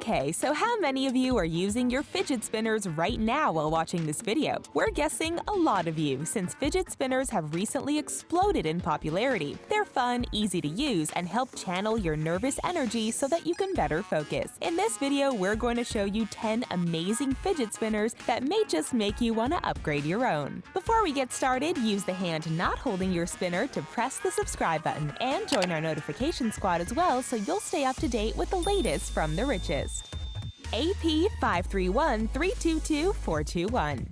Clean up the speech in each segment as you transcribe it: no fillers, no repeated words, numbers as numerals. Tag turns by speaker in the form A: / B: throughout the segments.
A: Okay, so how many of you are using your fidget spinners right now while watching this video? We're guessing a lot of you, since fidget spinners have recently exploded in popularity. They're fun, easy to use, and help channel your nervous energy so that you can better focus. In this video, we're going to show you 10 amazing fidget spinners that may just make you want to upgrade your own. Before we get started, use the hand not holding your spinner to press the subscribe button and join our notification squad as well so you'll stay up to date with the latest from the richest. AP531322421.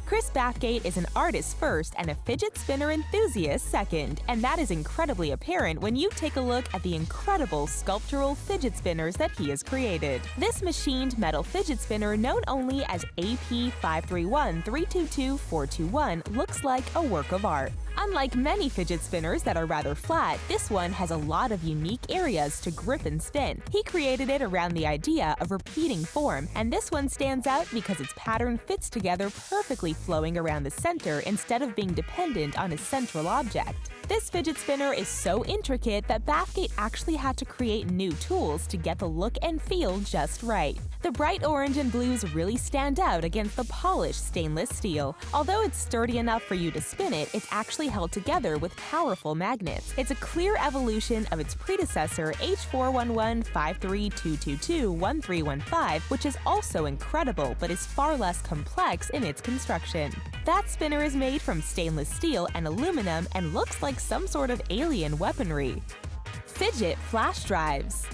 A: Chris Bathgate is an artist first and a fidget spinner enthusiast second, and that is incredibly apparent when you take a look at the incredible sculptural fidget spinners that he has created. This machined metal fidget spinner, known only as AP531322421, looks like a work of art. Unlike many fidget spinners that are rather flat, this one has a lot of unique areas to grip and spin. He created it around the idea of repeating form, and this one stands out because its pattern fits together perfectly, flowing around the center instead of being dependent on a central object. This fidget spinner is so intricate that Bathgate actually had to create new tools to get the look and feel just right. The bright orange and blues really stand out against the polished stainless steel. Although it's sturdy enough for you to spin it, it's actually held together with powerful magnets. It's a clear evolution of its predecessor H4115322211315, which is also incredible but is far less complex in its construction. That spinner is made from stainless steel and aluminum and looks like some sort of alien weaponry. Fidget flash drives.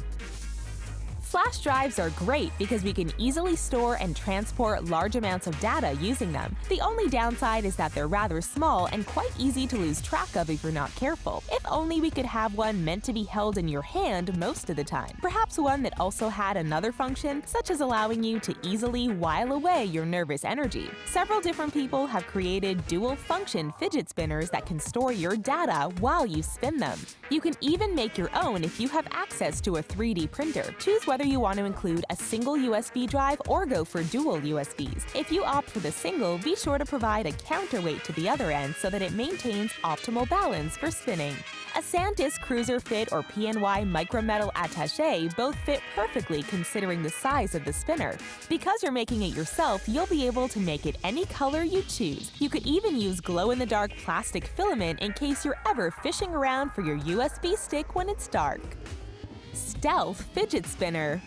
A: Flash drives are great because we can easily store and transport large amounts of data using them. The only downside is that they're rather small and quite easy to lose track of if you're not careful. If only we could have one meant to be held in your hand most of the time. Perhaps one that also had another function, such as allowing you to easily while away your nervous energy. Several different people have created dual-function fidget spinners that can store your data while you spin them. You can even make your own if you have access to a 3D printer. Choose whether you want to include a single USB drive or go for dual USBs. If you opt for the single, be sure to provide a counterweight to the other end so that it maintains optimal balance for spinning. A SanDisk Cruiser Fit or PNY Micrometal Attaché both fit perfectly considering the size of the spinner. Because you're making it yourself, you'll be able to make it any color you choose. You could even use glow-in-the-dark plastic filament in case you're ever fishing around for your USB stick when it's dark. Stealth fidget spinner.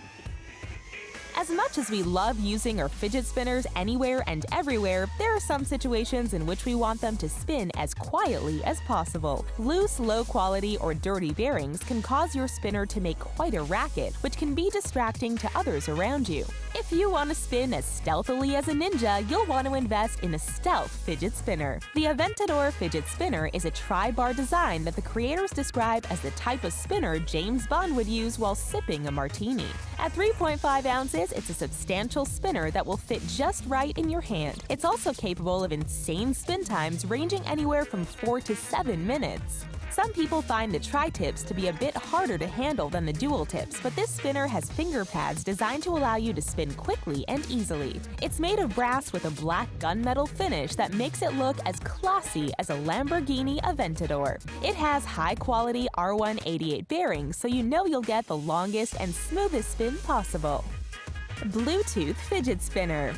A: As much as we love using our fidget spinners anywhere and everywhere, there are some situations in which we want them to spin as quietly as possible. Loose, low-quality, or dirty bearings can cause your spinner to make quite a racket, which can be distracting to others around you. If you want to spin as stealthily as a ninja, you'll want to invest in a stealth fidget spinner. The Aventador fidget spinner is a tri-bar design that the creators describe as the type of spinner James Bond would use while sipping a martini. At 3.5 ounces, it's a substantial spinner that will fit just right in your hand. It's also capable of insane spin times ranging anywhere from 4 to 7 minutes. Some people find the tri-tips to be a bit harder to handle than the dual tips, but this spinner has finger pads designed to allow you to spin quickly and easily. It's made of brass with a black gunmetal finish that makes it look as classy as a Lamborghini Aventador. It has high-quality R188 bearings, so you know you'll get the longest and smoothest spin possible. Bluetooth fidget spinner.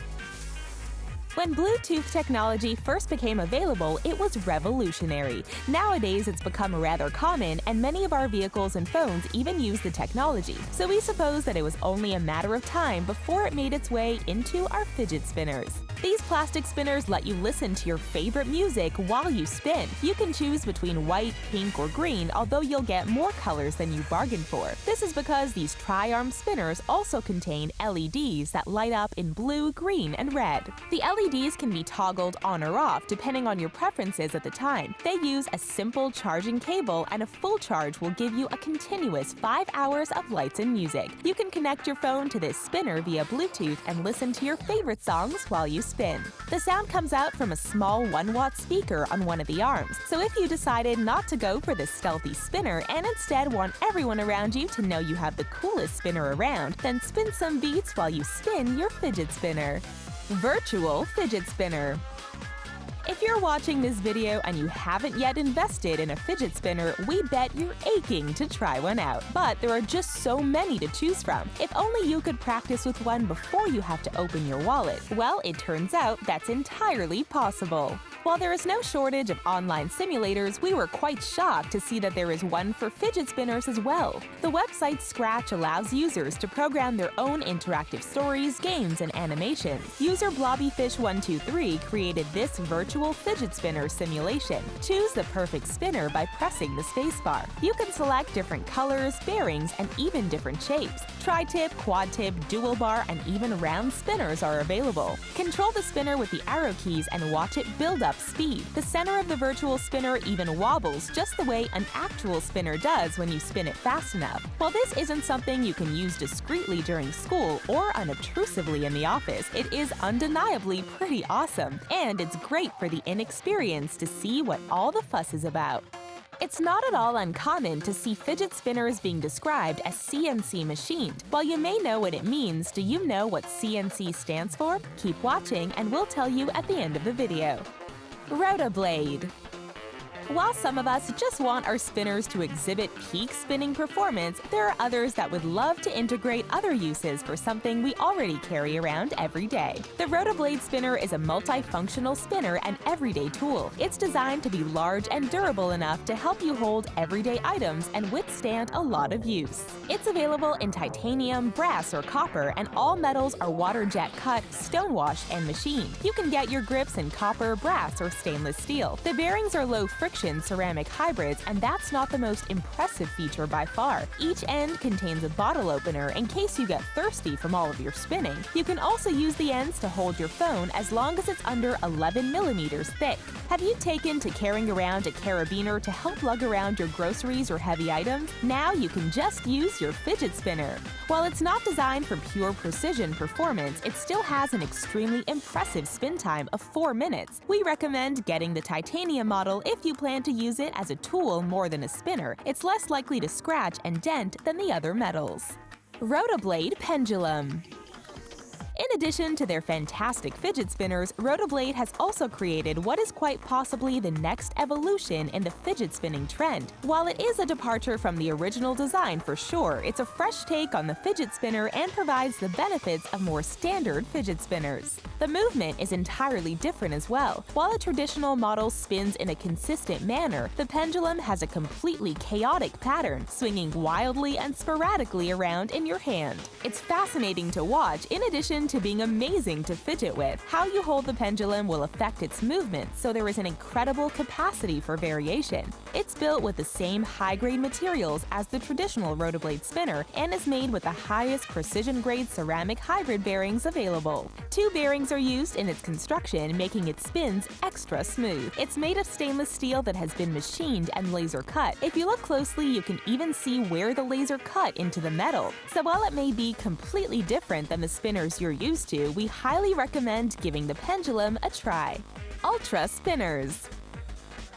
A: When Bluetooth technology first became available, it was revolutionary. Nowadays, it's become rather common, and many of our vehicles and phones even use the technology. So we suppose that it was only a matter of time before it made its way into our fidget spinners. These plastic spinners let you listen to your favorite music while you spin. You can choose between white, pink, or green, although you'll get more colors than you bargained for. This is because these tri-arm spinners also contain LEDs that light up in blue, green, and red. The LEDs can be toggled on or off depending on your preferences at the time. They use a simple charging cable, and a full charge will give you a continuous 5 hours of lights and music. You can connect your phone to this spinner via Bluetooth and listen to your favorite songs while you spin. The sound comes out from a small 1-watt speaker on one of the arms, so if you decided not to go for this stealthy spinner and instead want everyone around you to know you have the coolest spinner around, then spin some beats while you spin your fidget spinner. Virtual fidget spinner. If you're watching this video and you haven't yet invested in a fidget spinner, we bet you're aching to try one out. But there are just so many to choose from. If only you could practice with one before you have to open your wallet. Well, it turns out that's entirely possible. While there is no shortage of online simulators, we were quite shocked to see that there is one for fidget spinners as well. The website Scratch allows users to program their own interactive stories, games, and animations. User Blobbyfish123 created this virtual fidget spinner simulation. Choose the perfect spinner by pressing the spacebar. You can select different colors, bearings, and even different shapes. Tri-tip, quad-tip, dual bar, and even round spinners are available. Control the spinner with the arrow keys and watch it build up speed. The center of the virtual spinner even wobbles just the way an actual spinner does when you spin it fast enough. While this isn't something you can use discreetly during school or unobtrusively in the office, it is undeniably pretty awesome, and it's great for the inexperienced to see what all the fuss is about. It's not at all uncommon to see fidget spinners being described as CNC machined. While you may know what it means, do you know what CNC stands for? Keep watching and we'll tell you at the end of the video. Rotablade. While some of us just want our spinners to exhibit peak spinning performance, there are others that would love to integrate other uses for something we already carry around every day. The Rotablade spinner is a multifunctional spinner and everyday tool. It's designed to be large and durable enough to help you hold everyday items and withstand a lot of use. It's available in titanium, brass, or copper, and all metals are water jet cut, stonewashed, and machined. You can get your grips in copper, brass, or stainless steel. The bearings are low friction ceramic hybrids, and that's not the most impressive feature by far. Each end contains a bottle opener in case you get thirsty from all of your spinning. You can also use the ends to hold your phone as long as it's under 11 millimeters thick. Have you taken to carrying around a carabiner to help lug around your groceries or heavy items? Now you can just use your fidget spinner. While it's not designed for pure precision performance, it still has an extremely impressive spin time of 4 minutes. We recommend getting the titanium model if you plan to use it as a tool more than a spinner. It's less likely to scratch and dent than the other metals. Rotablade Pendulum. In addition to their fantastic fidget spinners, Rotablade has also created what is quite possibly the next evolution in the fidget spinning trend. While it is a departure from the original design for sure, it's a fresh take on the fidget spinner and provides the benefits of more standard fidget spinners. The movement is entirely different as well. While a traditional model spins in a consistent manner, the pendulum has a completely chaotic pattern, swinging wildly and sporadically around in your hand. It's fascinating to watch, in addition to being amazing to fidget with. How you hold the pendulum will affect its movement, so there is an incredible capacity for variation. It's built with the same high-grade materials as the traditional Rotablade spinner and is made with the highest precision-grade ceramic hybrid bearings available. 2 bearings are used in its construction, making its spins extra smooth. It's made of stainless steel that has been machined and laser cut. If you look closely, you can even see where the laser cut into the metal. So while it may be completely different than the spinners you're used to, we highly recommend giving the pendulum a try. Ultraspinners.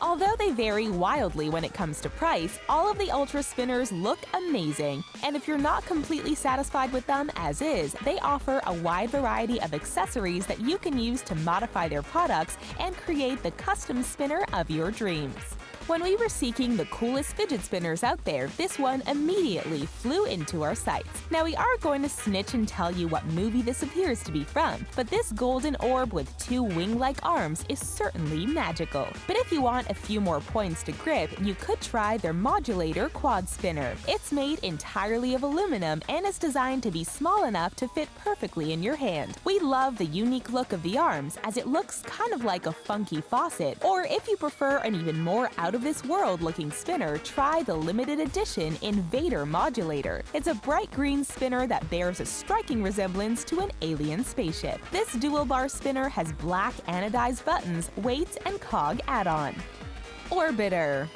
A: Although they vary wildly when it comes to price, all of the Ultraspinners look amazing. And if you're not completely satisfied with them as is, they offer a wide variety of accessories that you can use to modify their products and create the custom spinner of your dreams. When we were seeking the coolest fidget spinners out there, this one immediately flew into our sights. Now we are going to snitch and tell you what movie this appears to be from, but this golden orb with 2 wing-like arms is certainly magical. But if you want a few more points to grip, you could try their modulator quad spinner. It's made entirely of aluminum and is designed to be small enough to fit perfectly in your hand. We love the unique look of the arms, as it looks kind of like a funky faucet. Or if you prefer an even more out-of-this-world looking spinner, try the limited edition Invader Modulator. It's a bright green spinner that bears a striking resemblance to an alien spaceship. This dual bar spinner has black anodized buttons, weights, and cog add-on. Orbiter.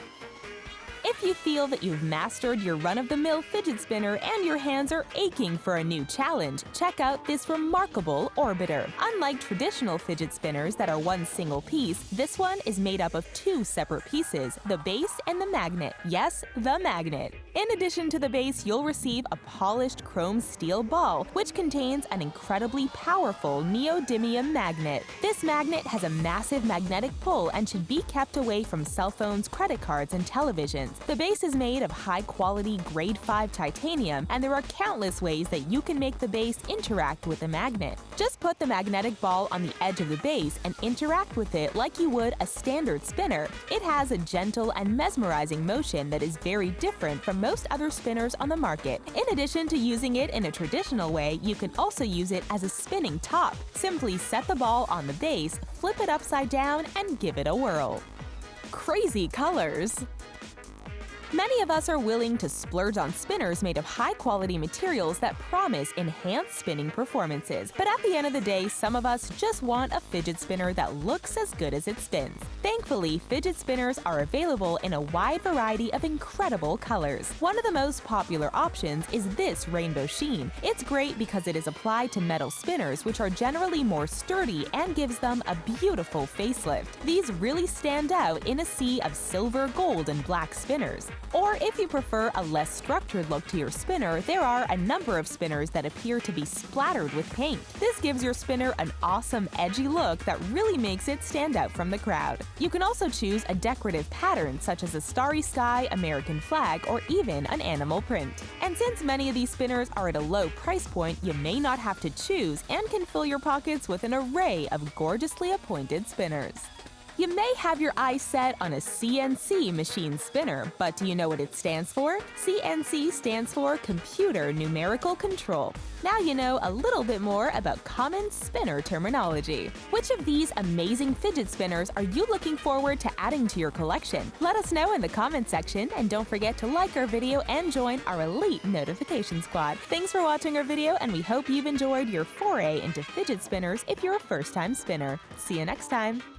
A: If If you feel that you've mastered your run-of-the-mill fidget spinner and your hands are aching for a new challenge, check out this remarkable orbiter. Unlike traditional fidget spinners that are one single piece, this one is made up of two separate pieces, the base and the magnet. Yes, the magnet. In addition to the base, you'll receive a polished chrome steel ball, which contains an incredibly powerful neodymium magnet. This magnet has a massive magnetic pull and should be kept away from cell phones, credit cards, and televisions. The base is made of high-quality grade 5 titanium, and there are countless ways that you can make the base interact with the magnet. Just put the magnetic ball on the edge of the base and interact with it like you would a standard spinner. It has a gentle and mesmerizing motion that is very different from most other spinners on the market. In addition to using it in a traditional way, you can also use it as a spinning top. Simply set the ball on the base, flip it upside down, and give it a whirl. Crazy colors! Many of us are willing to splurge on spinners made of high-quality materials that promise enhanced spinning performances. But at the end of the day, some of us just want a fidget spinner that looks as good as it spins. Thankfully, fidget spinners are available in a wide variety of incredible colors. One of the most popular options is this rainbow sheen. It's great because it is applied to metal spinners, which are generally more sturdy and gives them a beautiful facelift. These really stand out in a sea of silver, gold, and black spinners. Or if you prefer a less structured look to your spinner, there are a number of spinners that appear to be splattered with paint. This gives your spinner an awesome, edgy look that really makes it stand out from the crowd. You can also choose a decorative pattern such as a starry sky, American flag, or even an animal print. And since many of these spinners are at a low price point, you may not have to choose and can fill your pockets with an array of gorgeously appointed spinners. You may have your eyes set on a CNC machine spinner, but do you know what it stands for? CNC stands for Computer Numerical Control. Now you know a little bit more about common spinner terminology. Which of these amazing fidget spinners are you looking forward to adding to your collection? Let us know in the comment section, and don't forget to like our video and join our elite notification squad. Thanks for watching our video, and we hope you've enjoyed your foray into fidget spinners if you're a first-time spinner. See you next time!